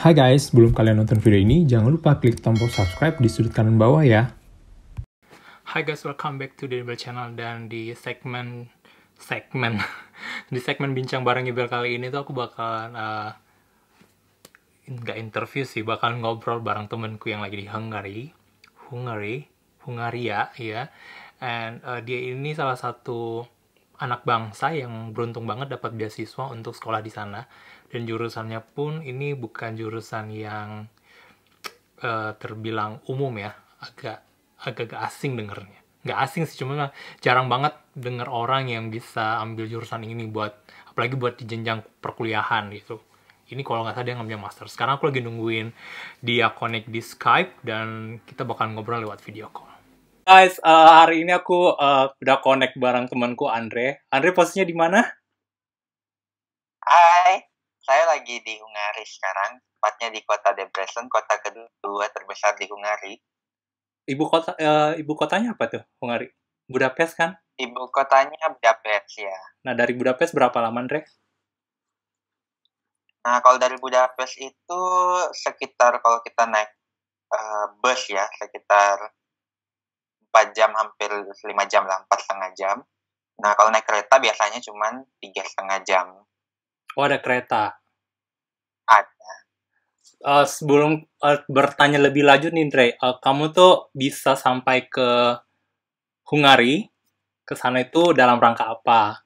Hai guys, sebelum kalian nonton video ini, jangan lupa klik tombol subscribe di sudut kanan bawah ya. Hai guys, welcome back to the Ibel Channel. Dan di segmen di segmen bincang bareng Ibel kali ini tuh aku bakalan nggak interview sih, bakal ngobrol bareng temenku yang lagi di Hungaria ya. And dia ini salah satu anak bangsa yang beruntung banget dapat beasiswa untuk sekolah di sana. Dan jurusannya pun ini bukan jurusan yang terbilang umum ya, agak asing dengernya. Nggak asing sih, cuma jarang banget denger orang yang bisa ambil jurusan ini apalagi buat di jenjang perkuliahan gitu. Ini kalau nggak salah dia ngambil master. Sekarang aku lagi nungguin dia connect di Skype dan kita bakal ngobrol lewat video call. Guys, hari ini aku udah connect bareng temanku Andre. Andre posisinya di mana? Hai, saya lagi di Hungari sekarang, tepatnya di kota Debrecen, kota kedua terbesar di Hungari. Ibu kotanya apa tuh, Hungari? Budapest kan? Ibu kotanya Budapest ya. Nah, dari Budapest berapa lama, Andre? Nah, kalau dari Budapest itu sekitar, kalau kita naik bus ya, sekitar 4 jam, hampir 5 jam lah, 4,5 jam. Nah, kalau naik kereta biasanya cuma 3,5 jam. Oh, ada kereta. Ada. Sebelum bertanya lebih lanjut nih, Andre, kamu tuh bisa sampai ke Hungari, ke sana itu dalam rangka apa?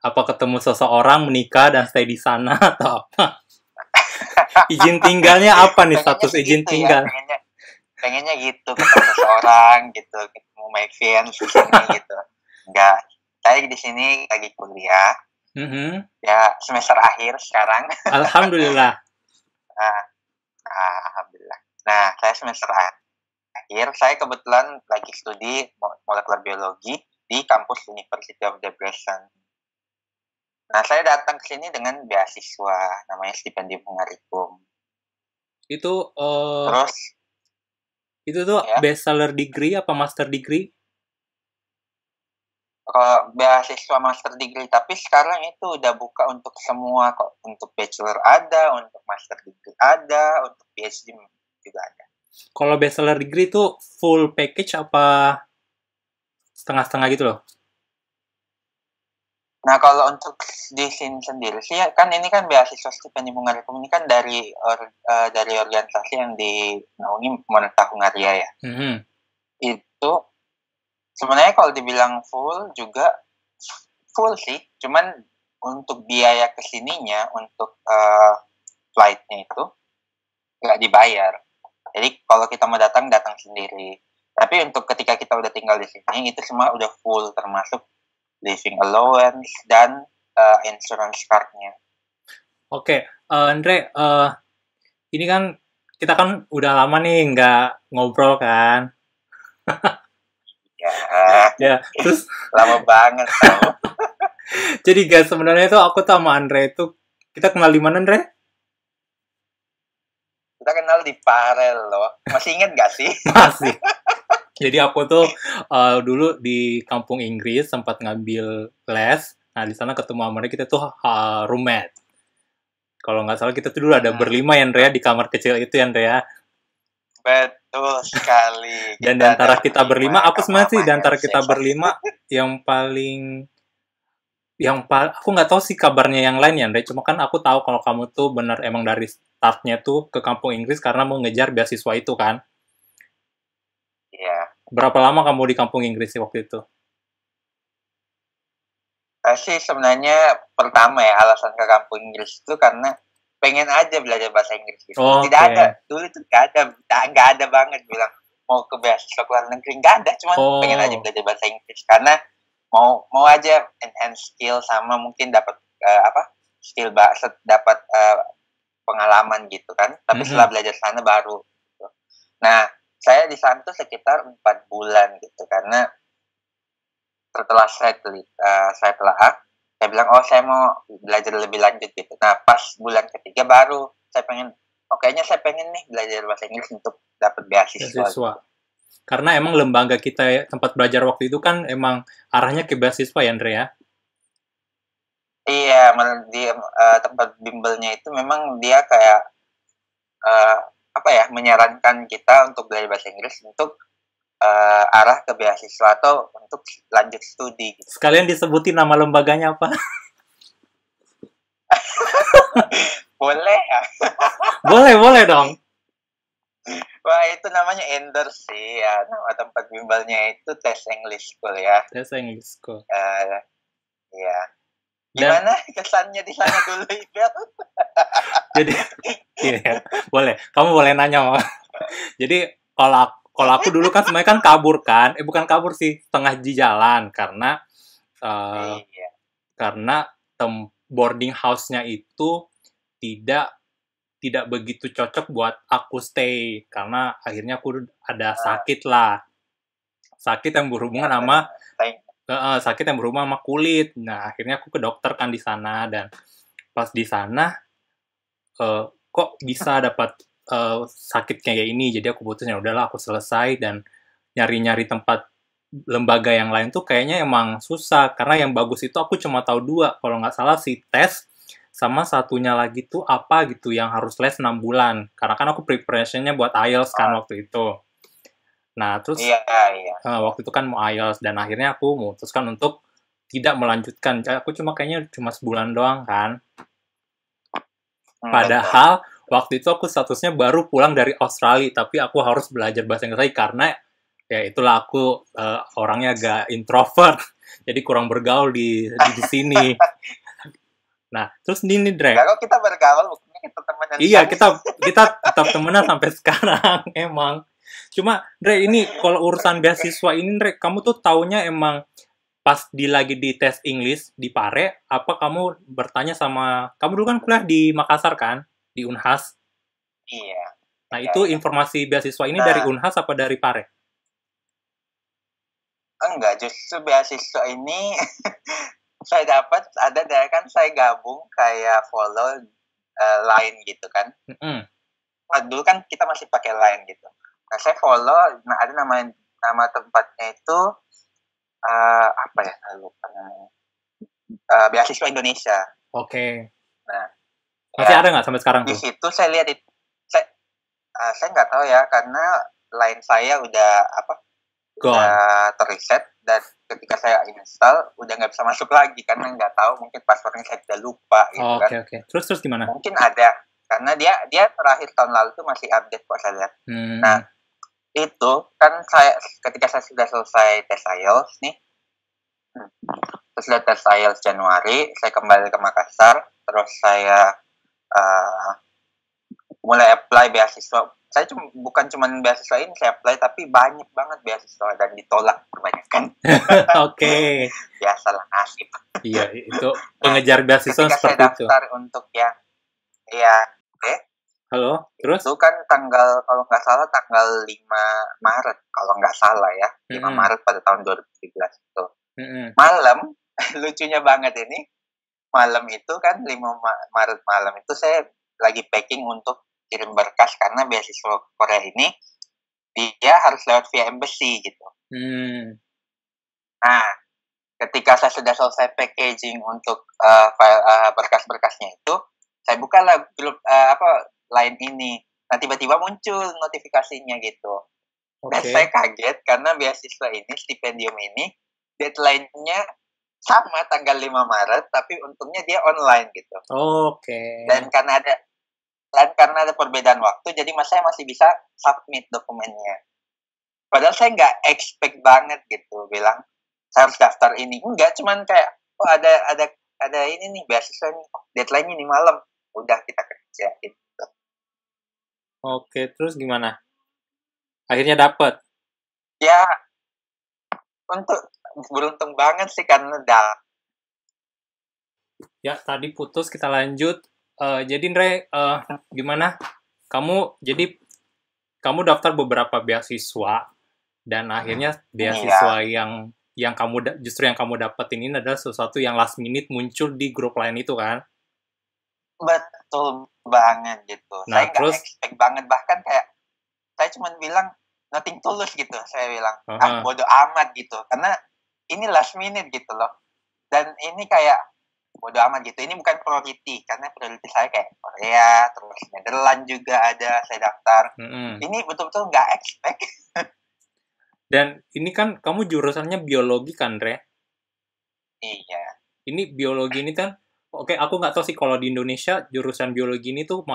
Apa ketemu seseorang, menikah, dan stay di sana, atau apa? Izin tinggalnya apa nih, status izin gitu tinggal? Ya, pengennya gitu, ketemu seseorang gitu, ketemu my friends di sini gitu. Enggak, saya di sini lagi kuliah. Ya, semester akhir sekarang. Alhamdulillah. Alhamdulillah. Nah, saya semester akhir. Saya kebetulan lagi studi molekular biologi di kampus University of Debrecen. Nah, saya datang ke sini dengan beasiswa, namanya Stipendium Hungarikum. Itu Terus itu tuh ya, bachelor degree apa master degree? kalau beasiswa master degree, tapi sekarang itu udah buka untuk semua kok. Untuk bachelor ada, untuk master degree ada, untuk PhD juga ada. Kalau bachelor degree itu full package apa setengah-setengah gitu loh? Nah, kalau untuk di sini sendiri sih, kan ini kan beasiswa Stipendium Hungarikum ini kan dari organisasi yang dinaungi pemerintah Hungaria ya. Itu sebenarnya kalau dibilang full juga full sih, cuman untuk biaya kesininya, untuk flightnya itu nggak dibayar. Jadi kalau kita mau datang sendiri. Tapi untuk ketika kita udah tinggal di sini, itu semua udah full, termasuk living allowance dan insurance card-nya. Oke, Andre, ini kan kita kan udah lama nih nggak ngobrol kan? Ya, terus lama banget tau. Jadi guys, sebenarnya itu aku sama Andre itu kita kenal di mana, Andre? Kita kenal di Parel loh. Masih inget gak sih? Masih. Jadi aku tuh dulu di kampung Inggris sempat ngambil les. Nah, di sana ketemu Andre, kita tuh roommate. Kalau nggak salah kita tuh dulu ada berlima ya, Andre, di kamar kecil itu ya, Andre. Betul sekali. Dan di antara kita berlima, aku sebenarnya sih di antara kita berlima yang paling aku nggak tahu sih kabarnya yang lain ya, Andre. Cuma kan aku tahu kalau kamu tuh benar emang dari startnya tuh ke kampung Inggris karena mau ngejar beasiswa itu kan? Iya. Berapa lama kamu di kampung Inggris sih waktu itu? Sih sebenarnya pertama ya, alasan ke kampung Inggris itu karena pengen aja belajar bahasa Inggris gitu. Tidak ada, dulu itu nggak ada banget bilang mau ke beasiswa ke luar negeri, nggak ada, cuma pengen aja belajar bahasa Inggris karena mau aja enhance skill, sama mungkin dapat skill bahasa, dapat pengalaman gitu kan. Tapi setelah belajar sana baru gitu. Nah, saya di sana tuh sekitar 4 bulan gitu, karena setelah saya telah saya bilang, saya mau belajar lebih lanjut gitu. Nah, pas bulan ketiga baru saya pengen, kayaknya saya pengen nih belajar bahasa Inggris untuk dapat beasiswa. Gitu. Karena emang lembaga kita tempat belajar waktu itu kan emang arahnya ke beasiswa ya, Andre ya? Iya, di tempat bimbelnya itu memang dia kayak menyarankan kita untuk belajar bahasa Inggris untuk arah ke beasiswa atau untuk lanjut studi gitu. Sekalian disebutin nama lembaganya apa? Boleh ya? Boleh dong. Wah, itu namanya Enders sih ya. Nama tempat bimbelnya itu Tes English School ya. Tes English School. Iya. Gimana kesannya di sana dulu, Ibel? Jadi, iya, boleh. Kamu boleh nanya. Jadi, kalau aku dulu kan sebenarnya kan kabur kan. Bukan kabur sih, setengah di jalan. Karena boarding house-nya itu tidak begitu cocok buat aku stay karena akhirnya aku ada sakit yang berhubungan sama kulit. Nah akhirnya aku ke dokter kan di sana, dan pas di sana kok bisa dapat sakit kayak ini. Jadi aku putusnya udahlah aku selesai, dan nyari tempat lembaga yang lain tuh kayaknya emang susah karena yang bagus itu aku cuma tahu 2 kalau nggak salah, si tes sama satunya lagi tuh apa gitu yang harus les 6 bulan. Karena kan aku preparation-nya buat IELTS kan waktu itu. Nah, terus waktu itu kan mau IELTS, dan akhirnya aku memutuskan untuk tidak melanjutkan. Aku kayaknya cuma sebulan doang kan. Padahal waktu itu aku statusnya baru pulang dari Australia, tapi aku harus belajar bahasa Inggris karena ya itulah aku orangnya agak introvert. Jadi kurang bergaul di sini. Nah, terus ini Dre. Kalau kita bergaul, bukannya kita temenan. Iya, kita tetap temenan sampai sekarang, emang. Cuma, Dre, ini kalau urusan beasiswa ini, Dre, kamu tuh taunya emang pas lagi di tes English di Pare, apa kamu bertanya sama, kamu dulu kan kuliah di Makassar kan? Di Unhas? Iya. Nah, itu informasi beasiswa ini dari Unhas apa dari Pare? Enggak, justru beasiswa ini saya dapat kan saya gabung kayak follow Line gitu kan. Dulu kan kita masih pakai Line gitu. Nah saya follow, ada nama tempatnya itu lupa namanya. Beasiswa Indonesia. Oke. Nah masih ada nggak sampai sekarang di situ saya lihat itu, saya nggak tahu ya karena Line saya udah terreset, dan ketika saya install udah nggak bisa masuk lagi karena nggak tahu, mungkin passwordnya saya udah lupa gitu kan. Oke. Terus gimana? Mungkin ada karena dia terakhir tahun lalu tuh masih update kok saya lihat. Nah itu kan ketika saya sudah selesai tes IELTS nih, tes IELTS Januari, saya kembali ke Makassar, terus saya mulai apply beasiswa. Saya bukan cuma beasiswa ini saya apply, tapi banyak banget beasiswa dan ditolak kebanyakan. Oke. Biasalah, nasib. Iya, itu pengejar beasiswa seperti itu. Ketika saya daftar untuk Halo, terus? Itu kan kalau nggak salah tanggal 5 Maret, kalau nggak salah ya. 5 Maret pada tahun 2017 itu. Malam, lucunya banget ini, malam itu kan 5 Maret malam itu saya lagi packing untuk kirim berkas karena beasiswa Korea ini dia harus lewat via embassy gitu. Nah, ketika saya sudah selesai packaging untuk berkas-berkasnya itu, saya bukalah grup Line ini. Nah, tiba-tiba muncul notifikasinya gitu. Dan saya kaget karena beasiswa ini, stipendium ini, deadline-nya sama tanggal 5 Maret, tapi untungnya dia online gitu. Dan karena ada perbedaan waktu, jadi saya masih bisa submit dokumennya. Padahal saya nggak expect banget gitu, bilang saya harus daftar ini. Enggak, cuman kayak ada ini nih beasiswa nih, deadline-nya ini malam, udah kita kerja gitu. Oke, terus gimana? Akhirnya dapet? Ya, beruntung banget sih karena Ya, tadi putus, kita lanjut. Jadi Ndre, gimana? Kamu daftar beberapa beasiswa, dan akhirnya beasiswa yang kamu dapetin ini adalah sesuatu yang last minute muncul di grup lain itu kan? Betul banget gitu. Saya nggak expect banget, bahkan kayak saya cuma bilang nothing tulus gitu. Saya bilang bodo amat gitu, karena ini last minute gitu loh. Dan ini kayak bodo amat gitu. Ini bukan priority, karena priority saya kayak Korea, terus Netherlands juga ada, saya daftar. Ini betul-betul nggak expect. Dan ini kan kamu jurusannya biologi kan, Re? Iya. Ini biologi ini kan, oke, aku nggak tahu sih kalau di Indonesia jurusan biologi ini tuh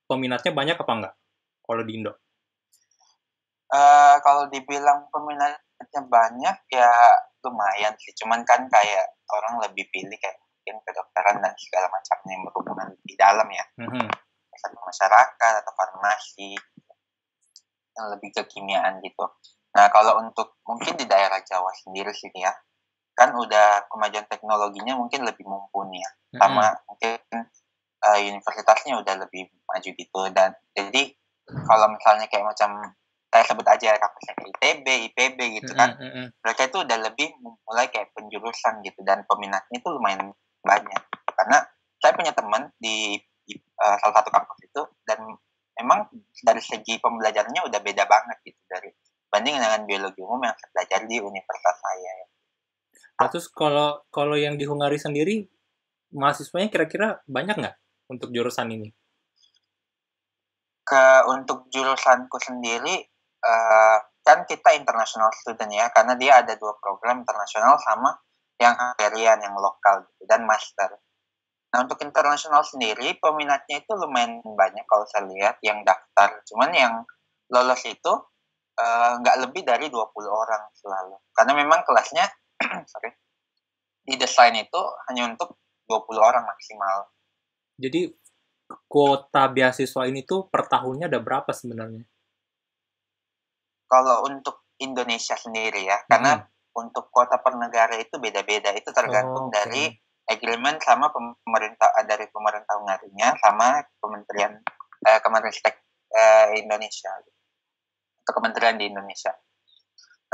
peminatnya banyak apa nggak? Kalau di Indo? Kalau dibilang peminatnya banyak ya lumayan sih. Cuman kan kayak orang lebih pilih kayak mungkin kedokteran dan segala macamnya yang berhubungan di dalam ya. Masyarakat atau farmasi yang lebih kekimiaan gitu. Nah kalau untuk mungkin di daerah Jawa sendiri sih ya, kan udah kemajuan teknologinya mungkin lebih mumpuni ya. Sama mungkin universitasnya udah lebih maju gitu. Dan jadi kalau misalnya kayak macam saya sebut aja kampusnya kayak ITB, IPB gitu kan, mereka itu udah lebih mulai kayak penjurusan gitu dan peminatnya itu lumayan banyak. Karena saya punya teman di salah satu kampus itu dan memang dari segi pembelajarannya udah beda banget gitu dari banding dengan biologi umum yang saya pelajari di universitas saya. Nah, terus kalau yang di Hungari sendiri mahasiswanya kira-kira banyak nggak untuk jurusan ini? Untuk jurusanku sendiri kan kita international student ya, karena dia ada 2 program internasional sama yang Hungarian, yang lokal gitu, dan master. Nah untuk internasional sendiri peminatnya itu lumayan banyak kalau saya lihat yang daftar, cuman yang lolos itu nggak lebih dari 20 orang selalu, karena memang kelasnya didesain itu hanya untuk 20 orang maksimal. Jadi kuota beasiswa ini tuh per tahunnya ada berapa sebenarnya? Kalau untuk Indonesia sendiri ya, karena untuk kuota per negara itu beda-beda, itu tergantung dari agreement sama pemerintah dari pemerintah Hungarinya sama Kementerian Kemenristek Indonesia atau kementerian di Indonesia.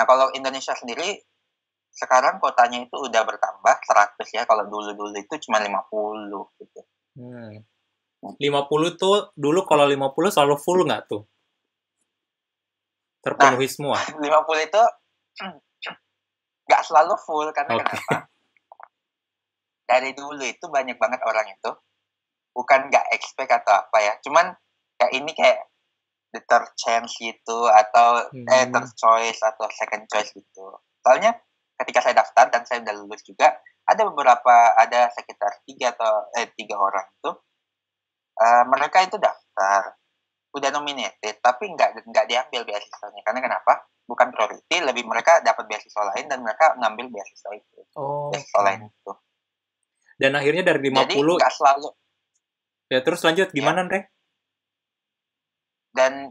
Nah kalau Indonesia sendiri sekarang kuotanya itu udah bertambah 100 ya, kalau dulu itu cuma 50 gitu. 50 tuh dulu kalau 50 selalu full nggak tuh? Terpenuhi semua? 50 itu nggak selalu full, karena kenapa? Dari dulu itu banyak banget orang itu, bukan nggak expect atau apa ya, cuman kayak ini kayak the third chance gitu, atau third choice atau second choice gitu. Soalnya ketika saya daftar dan saya udah lulus juga, ada sekitar 3 orang itu, mereka itu daftar, udah nominated, tapi nggak diambil beasiswanya. Karena kenapa? Bukan priority, lebih mereka dapat beasiswa lain dan mereka ngambil beasiswa itu. Beasiswa lain itu. Dan akhirnya dari 50... Jadi nggak selalu. Ya terus lanjut, gimana, Re? Dan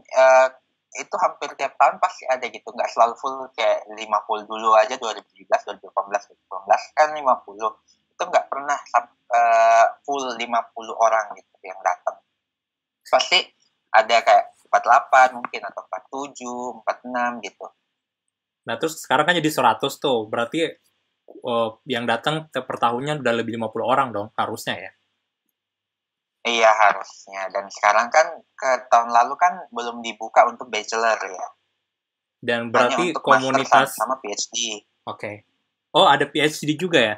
itu hampir tiap tahun pasti ada gitu, nggak selalu full kayak 50 dulu aja, 2017, 2018, 2019 kan 50. Itu nggak pernah full 50 orang gitu yang datang. Pasti ada kayak 48 mungkin, atau 47, 46 gitu. Nah terus sekarang kan jadi 100 tuh, berarti yang datang per tahunnya udah lebih 50 orang dong, harusnya ya? Iya harusnya, dan sekarang kan ke tahun lalu kan belum dibuka untuk bachelor ya. Dan berarti untuk komunitas sama PhD. Oke. Oh ada PhD juga ya?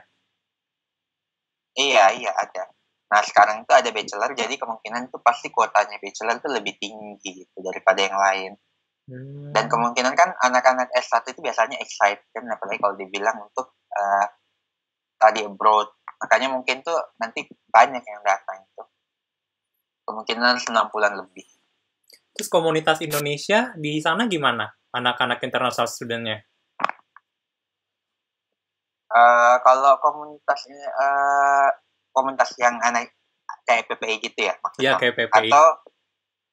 Iya ada. Nah sekarang itu ada bachelor, jadi kemungkinan itu pasti kuotanya bachelor itu lebih tinggi gitu daripada yang lain. Dan kemungkinan kan anak-anak S1 itu biasanya excited kan, apalagi kalau dibilang untuk study abroad. Makanya mungkin tuh nanti banyak yang datang itu. Kemungkinan 6 bulan lebih. Terus komunitas Indonesia di sana gimana? Anak-anak international student-nya? Kalau komunitas yang anak kayak PPI gitu ya maksudnya? Iya, kayak PPI. Atau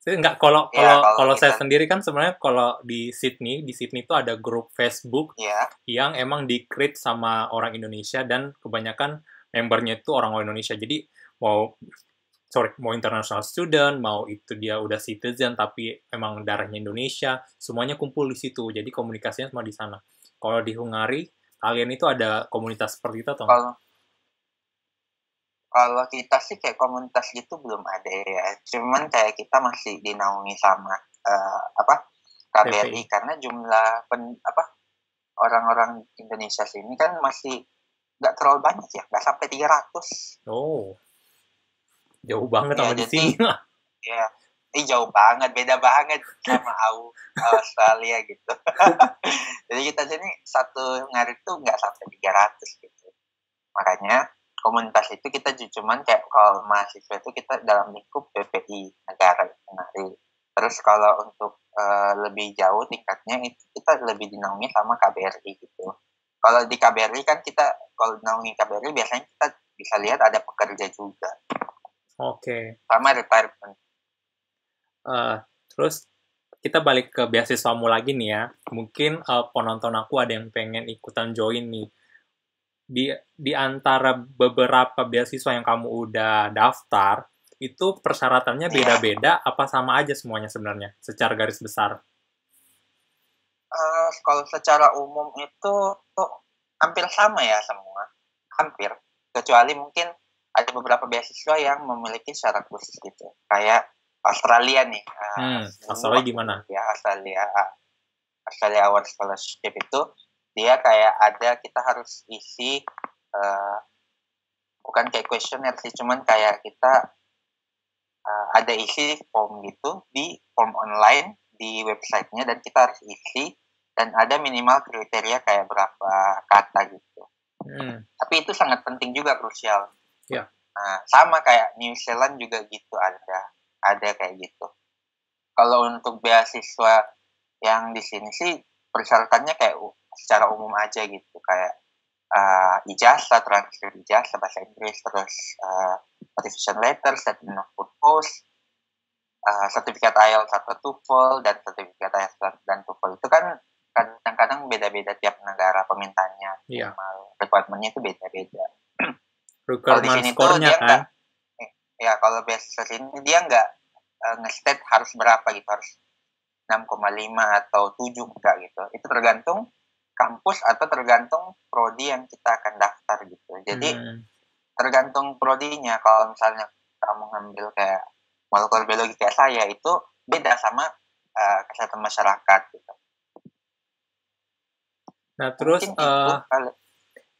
enggak, kalau saya sendiri kan sebenarnya kalau di Sydney itu ada grup Facebook yang emang di-create sama orang Indonesia dan kebanyakan membernya itu orang Indonesia. Jadi mau international student, mau itu dia udah citizen tapi emang darahnya Indonesia, semuanya kumpul di situ. Jadi komunikasinya semua di sana. Kalau di Hungari, kalian itu ada komunitas seperti itu atau enggak? Kalau kita sih kayak komunitas gitu belum ada ya. Cuman kayak kita masih dinaungi sama KBRI, karena jumlah orang-orang Indonesia sini kan masih nggak terlalu banyak ya, nggak sampai 300. Oh, jauh banget Ya, sama di jadi sini. ya, jauh banget, beda banget sama Australia gitu. Jadi kita sini satu ngarit tuh nggak sampai 300 gitu. Makanya komunitas itu kita cuman kayak kalau mahasiswa itu kita dalam lingkup PPI negara ngarit. Terus kalau untuk lebih jauh tingkatnya itu kita lebih dinaungi sama KBRI gitu. Kalau di KBRI kan kita kalau dinaungi KBRI biasanya kita bisa lihat ada pekerja juga. Oke. Sama retirement. Terus kita balik ke beasiswamu lagi nih ya. Mungkin penonton aku ada yang pengen ikutan join nih. Di antara beberapa beasiswa yang kamu udah daftar, itu persyaratannya beda-beda apa sama aja semuanya sebenarnya secara garis besar? Kalau secara umum itu hampir sama ya semua, hampir, kecuali mungkin ada beberapa beasiswa yang memiliki syarat khusus gitu, kayak Australia nih. Australia gimana? Ya, Australia Award Scholarship itu dia kayak ada, kita harus isi bukan kayak kuesioner sih, cuman kayak kita ada isi form gitu di form online di websitenya, dan kita harus isi dan ada minimal kriteria kayak berapa kata gitu. Tapi itu sangat penting juga, krusial. Yeah. Nah, sama kayak New Zealand juga gitu, ada kayak gitu. Kalau untuk beasiswa yang di sini sih persyaratannya kayak secara umum aja gitu, kayak ijazah, transkrip ijazah bahasa Inggris, terus motivation letter, statement of purpose, sertifikat IELTS atau TOEFL, dan sertifikat IELTS dan TOEFL itu kan kadang-kadang beda-beda tiap negara pemintaannya. Iya. Requirement-nya itu beda-beda. Requirement score-nya kan? Ya, kalau beasiswa sini dia nggak nge-state harus berapa gitu, harus 6,5 atau 7 enggak gitu. Itu tergantung kampus atau tergantung prodi yang kita akan daftar gitu. Jadi tergantung prodinya. Kalau misalnya kamu ngambil kayak molekuler biologi kayak saya, itu beda sama kesehatan masyarakat gitu. Nah, terus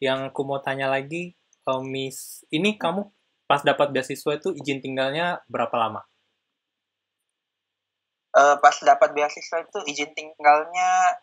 yang aku mau tanya lagi, Miss, ini kamu pas dapat beasiswa itu izin tinggalnya berapa lama? Pas dapat beasiswa itu izin tinggalnya